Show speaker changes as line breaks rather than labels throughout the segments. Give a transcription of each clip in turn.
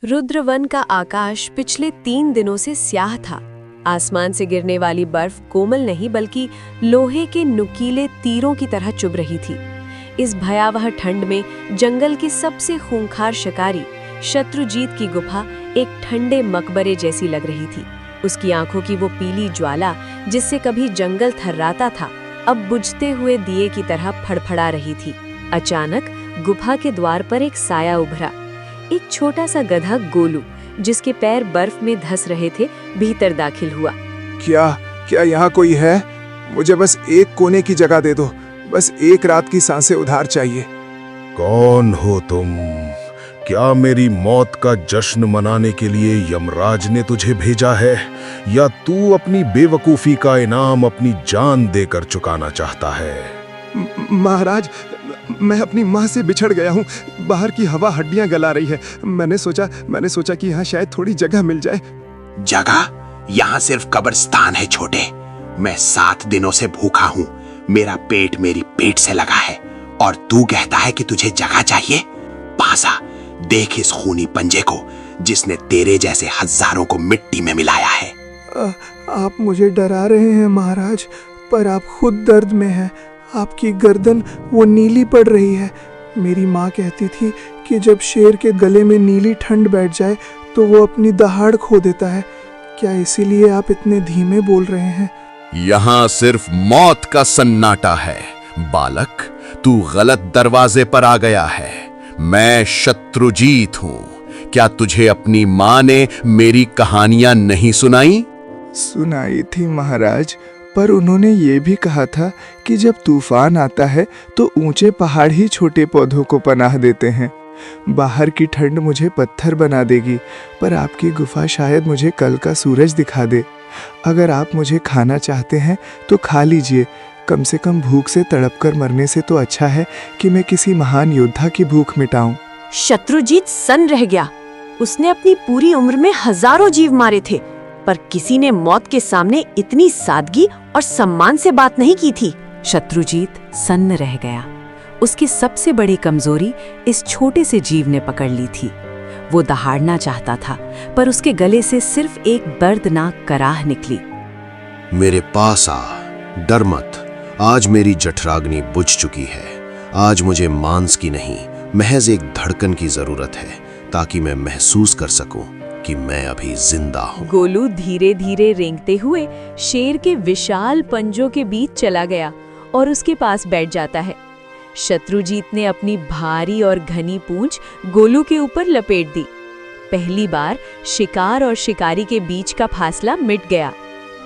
रुद्रवन का आकाश पिछले 3 दिनों से स्याह था। आसमान से गिरने वाली बर्फ कोमल नहीं बल्कि लोहे के नुकीले तीरों की तरह चुभ रही थी। इस भयावह ठंड में जंगल के सबसे खूंखार शिकारी शत्रुजीत की गुफा एक ठंडे मकबरे जैसी लग रही थी। उसकी आंखों की वो पीली ज्वाला जिससे कभी जंगल थर्राता था, अब बुझते हुए दिए की तरह फड़फड़ा रही थी। अचानक गुफा के द्वार पर एक साया उभरा। एक छोटा सा गधा गोलू, जिसके पैर बर्फ में धंस रहे थे, भीतर दाखिल हुआ।
क्या यहाँ कोई है? मुझे बस एक कोने की जगह दे दो, बस एक रात की सांसें उधार चाहिए।
कौन हो तुम? क्या मेरी मौत का जश्न मनाने के लिए यमराज ने तुझे भेजा है, या तू अपनी बेवकूफी का इनाम अपनी जान देकर चुकाना चाहता है?
महाराज, मैं अपनी माँ से बिछड़ गया हूँ। बाहर की हवा हड्डियाँ गला रही है। मैंने सोचा कि यहाँ शायद थोड़ी जगह मिल जाए।
जगह? यहाँ सिर्फ कब्रिस्तान है छोटे। मैं 7 दिनों से भूखा हूँ। मेरा पेट मेरी पेट से लगा है और तू कहता है कि तुझे जगह चाहिए? पासा, देख इस खूनी पंजे को जिसने तेरे जैसे हजारों को मिट्टी में मिलाया है।
आप मुझे डरा रहे हैं महाराज, पर आप खुद दर्द में हैं। आपकी गर्दन वो नीली पड़ रही है। मेरी माँ कहती थी कि जब शेर के गले में नीली ठंड बैठ जाए तो वो अपनी दहाड़ खो देता है। क्या इसीलिए आप इतने धीमे बोल रहे हैं?
यहाँ सिर्फ मौत का सन्नाटा है बालक। तू गलत दरवाजे पर आ गया है। मैं शत्रुजीत हूँ। क्या तुझे अपनी माँ ने मेरी कहानियां नहीं सुनाई?
सुनाई थी महाराज, पर उन्होंने ये भी कहा था कि जब तूफान आता है तो ऊंचे पहाड़ ही छोटे पौधों को पनाह देते हैं। बाहर की ठंड मुझे पत्थर बना देगी, पर आपकी गुफा शायद मुझे कल का सूरज दिखा दे। अगर आप मुझे खाना चाहते हैं तो खा लीजिए। कम से कम भूख से तड़पकर मरने से तो अच्छा है कि मैं किसी महान योद्धा की भूख मिटाऊं।
शत्रुजीत सन्न रह गया। उसने अपनी पूरी उम्र में हजारों जीव मारे थे, पर किसी ने मौत के सामने इतनी सादगी और सम्मान से बात नहीं की थी। शत्रुजीत सन्न रह गया। उसकी सबसे बड़ी कमजोरी इस छोटे से जीव ने पकड़ ली थी। वो दहाड़ना चाहता था, पर उसके गले से सिर्फ एक दर्दनाक कराह निकली।
मेरे पास आ, डर मत। आज मेरी जठराग्नि बुझ चुकी है। आज मुझे मांस की नहीं, महज एक धड़कन की जरूरत है, ताकि मैं महसूस कर सकूं कि मैं अभी जिंदा हूँ।
गोलू धीरे धीरे रेंगते हुए शेर के विशाल पंजों के बीच चला गया और उसके पास बैठ जाता है। शत्रुजीत ने अपनी भारी और घनी पूंछ गोलू के ऊपर लपेट दी। पहली बार शिकार और शिकारी के बीच का फासला मिट गया।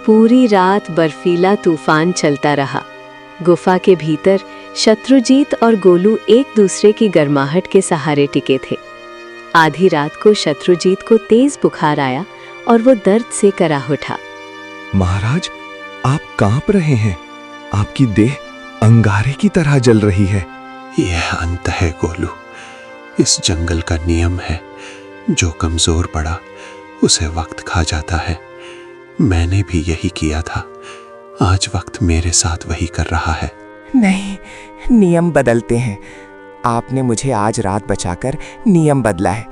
पूरी रात बर्फीला तूफान चलता रहा। गुफा के भीतर शत्रुजीत और गोलू एक दूसरे की गर्माहट के सहारे टिके थे। आधी रात को शत्रुजीत को तेज बुखार आया और वो दर्द से कराह उठा।
महाराज, आप कांप रहे हैं। आपकी देह अंगारे की तरह जल रही है।
यह अंत है गोलू। इस जंगल का नियम है, जो कमजोर पड़ा उसे वक्त खा जाता है। मैंने भी यही किया था। आज वक्त मेरे साथ वही कर रहा है।
नहीं, नियम बदलते हैं। आपने मुझे आज रात बचाकर नियम बदला है।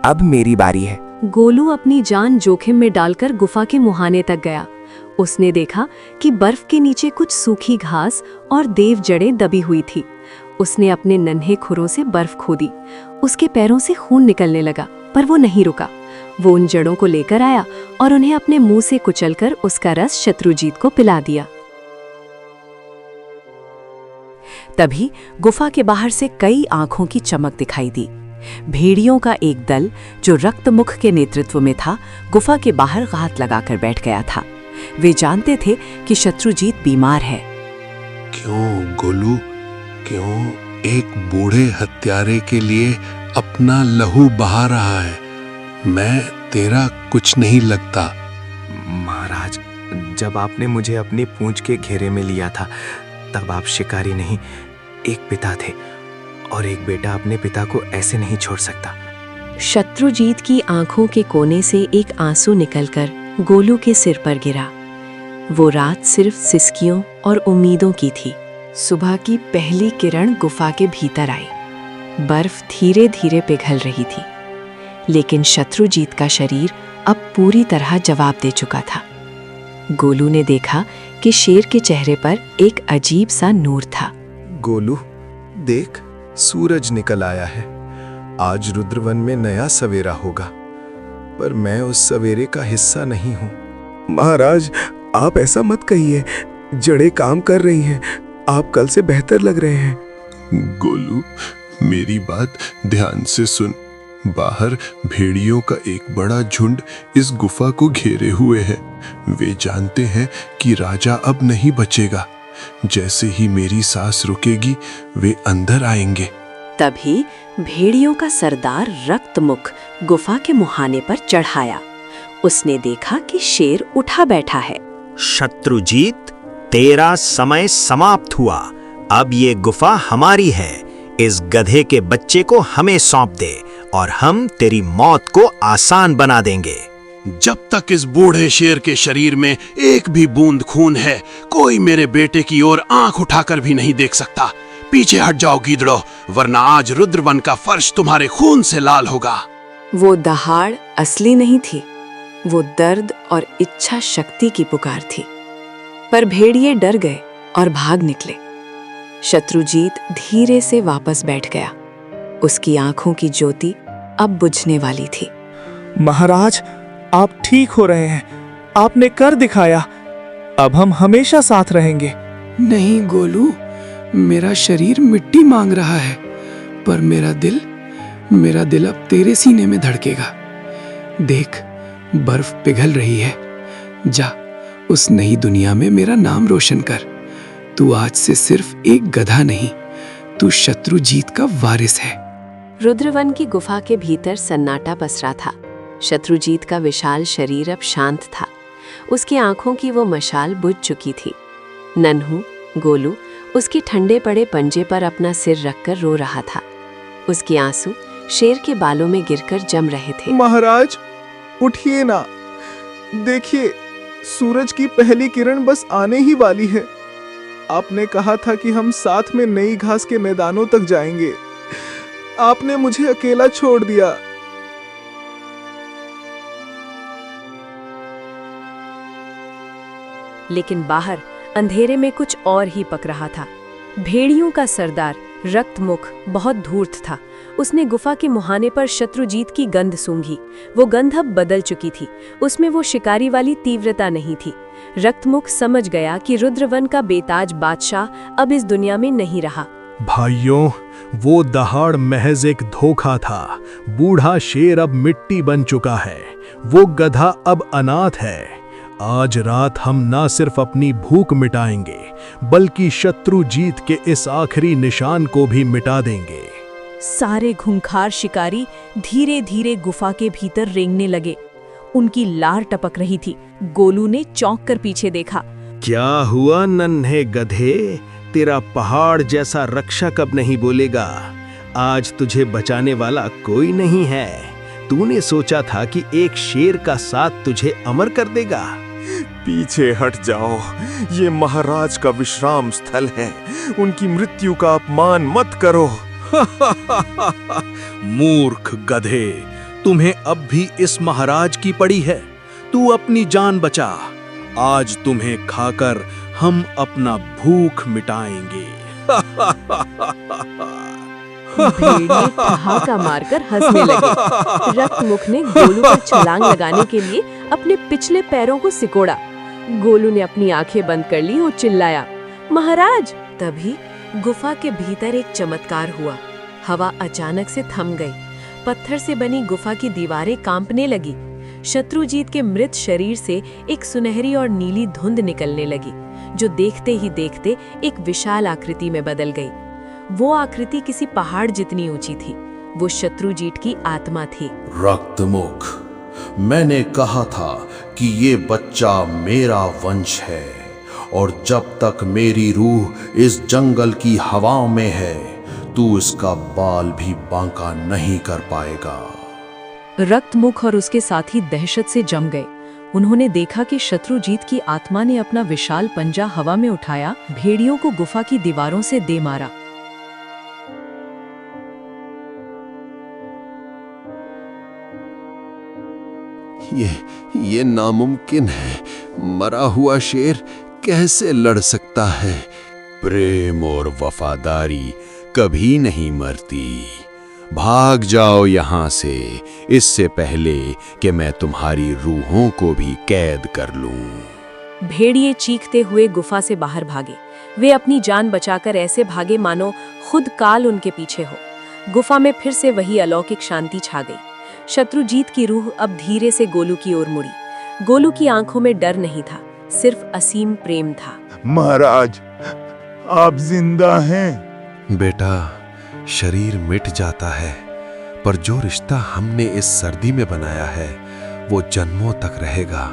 अब मेरी बारी है।
गोलू अपनी जान जोखिम में डालकर गुफा के मुहाने तक गया। उसने देखा कि बर्फ के नीचे कुछ सूखी घास और देव जड़ें दबी हुई थी। उसने अपने नन्हे खुरों से बर्फ खोदी। उसके पैरों से खून निकलने लगा, पर वो नहीं रुका। वो उन जड़ों को लेकर आया और उन्हें अपने मुंह से कुचलकर उसका रस शत्रुजीत को पिला दिया। तभी गुफा के बाहर से कई आंखों की चमक दिखाई दी। भेड़ियों का एक दल, जो रक्तमुख के नेतृत्व में था, गुफा के बाहर घात लगाकर बैठ गया था। वे जानते थे कि शत्रुजीत बीमार है।
क्यों गोलू, क्यों एक बूढ़े हत्यारे के लिए अपना लहू बहा रहा है? मैं तेरा कुछ नहीं लगता।
महाराज, जब आपने मुझे अपनी पूंछ के घेरे में लिया था, तब आप शिकारी नहीं, एक पिता थे, और एक बेटा अपने पिता को ऐसे नहीं छोड़ सकता।
शत्रुजीत की आंखों के कोने से एक आंसू निकलकर गोलू के सिर पर गिरा। वो रात सिर्फ सिसकियों और उम्मीदों की थी। सुबह की पहली किरण गुफा के भीतर आई। बर्फ धीरे धीरे पिघल रही थी, लेकिन शत्रुजीत का शरीर अब पूरी तरह जवाब दे चुका था। गोलू ने देखा कि शेर के चेहरे पर एक अजीब सा नूर था।
गोलू, देख, सूरज निकल आया है। आज रुद्रवन में नया सवेरा होगा, पर मैं उस सवेरे का हिस्सा नहीं हूँ।
महाराज, आप ऐसा मत कहिए। जड़ें काम कर रही हैं। आप कल से बेहतर लग रहे हैं।
गोलू, मेरी बात ध्यान से सुन। बाहर भेड़ियों का एक बड़ा झुंड इस गुफा को घेरे हुए है। वे जानते हैं कि राजा अब नहीं बचेगा। जैसे ही मेरी सांस रुकेगी, वे अंदर आएंगे।
तभी भेड़ियों का सरदार रक्तमुख गुफा के मुहाने पर चढ़ाया। उसने देखा कि शेर उठा बैठा है।
शत्रुजीत, तेरा समय समाप्त हुआ। अब ये गुफा हमारी है। इस गधे के बच्चे को हमें सौंप दे और हम तेरी मौत को आसान बना देंगे।
जब तक इस बूढ़े शेर के शरीर में एक भी बूंद खून है, कोई मेरे बेटे की ओर आंख उठाकर भी नहीं देख सकता। पीछे हट जाओ गीदड़ो, वरना आज रुद्रवन का फर्श तुम्हारे खून से लाल होगा।
वो दहाड़ असली नहीं थी, वो दर्द और इच्छा शक्ति की पुकार थी। पर भेड़िए डर गए और भाग निकले। शत्रुजीत धीरे से वापस बैठ गया। उसकी आंखों की ज्योति अब बुझने वाली थी।
महाराज, आप ठीक हो रहे हैं। आपने कर दिखाया। अब हम हमेशा साथ रहेंगे।
नहीं गोलू, मेरा शरीर मिट्टी मांग रहा है, पर मेरा दिल अब तेरे सीने में धड़केगा। देख, बर्फ पिघल रही है। जा, उस नई दुनिया में मेरा नाम रोशन कर। तू आज से सिर्फ एक गधा नहीं, तू शत्रुजीत का वारिस है।
रुद्रवन की गुफा के भीतर सन्नाटा पसरा था। शत्रुजीत का विशाल शरीर अब शांत था। उसकी आंखों की वो मशाल बुझ चुकी थी। नन्हू, गोलू उसके ठंडे पड़े पंजे पर अपना सिर रखकर रो रहा था। उसके आंसू शेर के बालों में गिरकर जम रहे थे।
महाराज, उठिए ना। देखिए, सूरज की पहली किरण बस आने ही वाली है। आपने कहा था कि हम साथ में नई घास के मैदानों तक जाएंगे। आपने मुझे अकेला छोड़ दिया।
लेकिन बाहर अंधेरे में कुछ और ही पक रहा था। भेड़ियों का सरदार रक्तमुख बहुत धूर्त था। उसने गुफा के मुहाने पर शत्रुजीत की गंध सूंघी। वो गंध अब बदल चुकी थी। उसमें वो शिकारी वाली तीव्रता नहीं थी। रक्तमुख समझ गया कि रुद्रवन का बेताज बादशाह अब इस दुनिया में नहीं रहा।
भाइयों, वो दहाड़ महज एक धोखा था। बूढ़ा शेर अब मिट्टी बन चुका है। वो गधा अब अनाथ है। आज रात हम ना सिर्फ अपनी भूख मिटाएंगे, बल्कि शत्रुजीत के इस आखिरी निशान को भी मिटा देंगे।
सारे खूंखार शिकारी धीरे धीरे गुफा के भीतर रेंगने लगे। उनकी लार टपक रही थी। गोलू ने चौंक कर पीछे देखा।
क्या हुआ नन्हे गधे? तेरा पहाड़ जैसा रक्षक अब नहीं बोलेगा। आज तुझे बचाने वाला कोई नहीं है। तूने सोचा था कि एक शेर का साथ तुझे अमर कर देगा।
पीछे हट जाओ। ये महाराज का विश्राम स्थल है। उनकी मृत्यु का अपमान मत करो।
मूर्ख गधे, तुम्हें अब भी इस महाराज की पड़ी है। तू अपनी जान बचा। आज तुम्हें खाकर हम अपना भूख मिटाएंगे।
भेड़िए ठहाका मारकर हंसने लगे। रक्तमुख ने गोलू पर छलांग लगाने के लिए अपने पिछले पैरों को सिकोड़ा। गोलू ने अपनी आंखें बंद कर ली और चिल्लाया, महाराज! तभी गुफा के भीतर एक चमत्कार हुआ। हवा अचानक से थम गई। पत्थर से बनी गुफा की दीवारें कांपने लगी। शत्रुजीत के मृत शरीर से एक सुनहरी और नीली धुंध निकलने लगी, जो देखते ही देखते एक विशाल आकृति में बदल गई। वो आकृति किसी पहाड़ जितनी ऊंची थी। वो शत्रुजीत की आत्मा थी।
रक्तमुख, मैंने कहा था कि ये बच्चा मेरा वंश है, और जब तक मेरी रूह इस जंगल की हवाओं में है, तू इसका बाल भी बांका नहीं कर पाएगा।
रक्तमुख और उसके साथी दहशत से जम गए। उन्होंने देखा कि शत्रुजीत की आत्मा ने अपना विशाल पंजा हवा में उठाया, भेड़ियों को गुफा की दीवारों से दे मारा।
ये नामुमकिन है। मरा हुआ शेर कैसे लड़ सकता है? प्रेम और वफादारी कभी नहीं मरती। भाग जाओ यहाँ से, इससे पहले कि मैं तुम्हारी रूहों को भी कैद कर लूं।
भेड़िए चीखते हुए गुफा से बाहर भागे। वे अपनी जान बचाकर ऐसे भागे मानो खुद काल उनके पीछे हो। गुफा में फिर से वही अलौकिक शांति छा गई। शत्रुजीत की रूह अब धीरे से गोलू की ओर मुड़ी। गोलू की आंखों में डर नहीं था, सिर्फ असीम प्रेम था।
महाराज, आप जिंदा हैं?
बेटा, शरीर मिट जाता है, पर जो रिश्ता हमने इस सर्दी में बनाया है वो जन्मों तक रहेगा।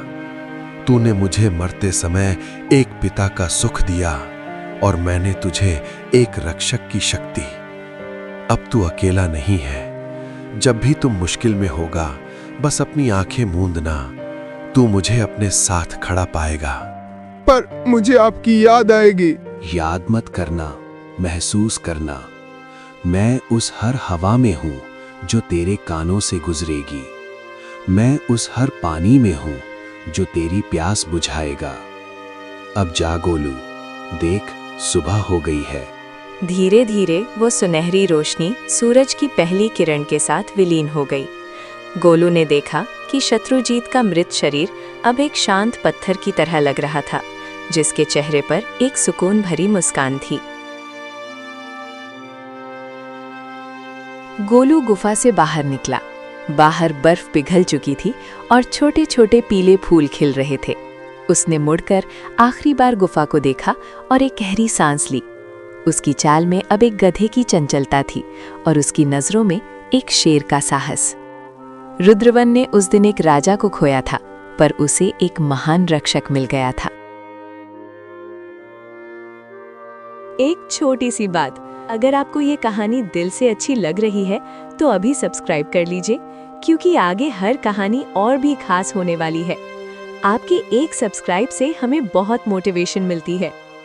तूने मुझे मरते समय एक पिता का सुख दिया और मैंने तुझे एक रक्षक की शक्ति। अब तू अकेला नहीं है। जब भी तुम मुश्किल में होगा, बस अपनी आंखें मूंदना, तू मुझे अपने साथ खड़ा पाएगा।
पर मुझे आपकी याद आएगी।
याद मत करना, महसूस करना। मैं उस हर हवा में हूँ जो तेरे कानों से गुजरेगी। मैं उस हर पानी में हूँ जो तेरी प्यास बुझाएगा। अब जा गोलू, देख सुबह हो गई है।
धीरे धीरे वो सुनहरी रोशनी सूरज की पहली किरण के साथ विलीन हो गई। गोलू ने देखा कि शत्रुजीत का मृत शरीर अब एक शांत पत्थर की तरह लग रहा था, जिसके चेहरे पर एक सुकून भरी मुस्कान थी। गोलू गुफा से बाहर निकला। बाहर बर्फ पिघल चुकी थी और छोटे छोटे पीले फूल खिल रहे थे। उसने मुड़कर आखिरी बार गुफा को देखा और एक गहरी सांस ली। उसकी चाल में अब एक गधे की चंचलता थी और उसकी नजरों में एक शेर का साहस। रुद्रवन ने उस दिन एक राजा को खोया था, पर उसे एक महान रक्षक मिल गया था। एक छोटी सी बात, अगर आपको ये कहानी दिल से अच्छी लग रही है तो अभी सब्सक्राइब कर लीजिए, क्योंकि आगे हर कहानी और भी खास होने वाली है। आपके एक सब्सक्राइब से हमें बहुत मोटिवेशन मिलती है।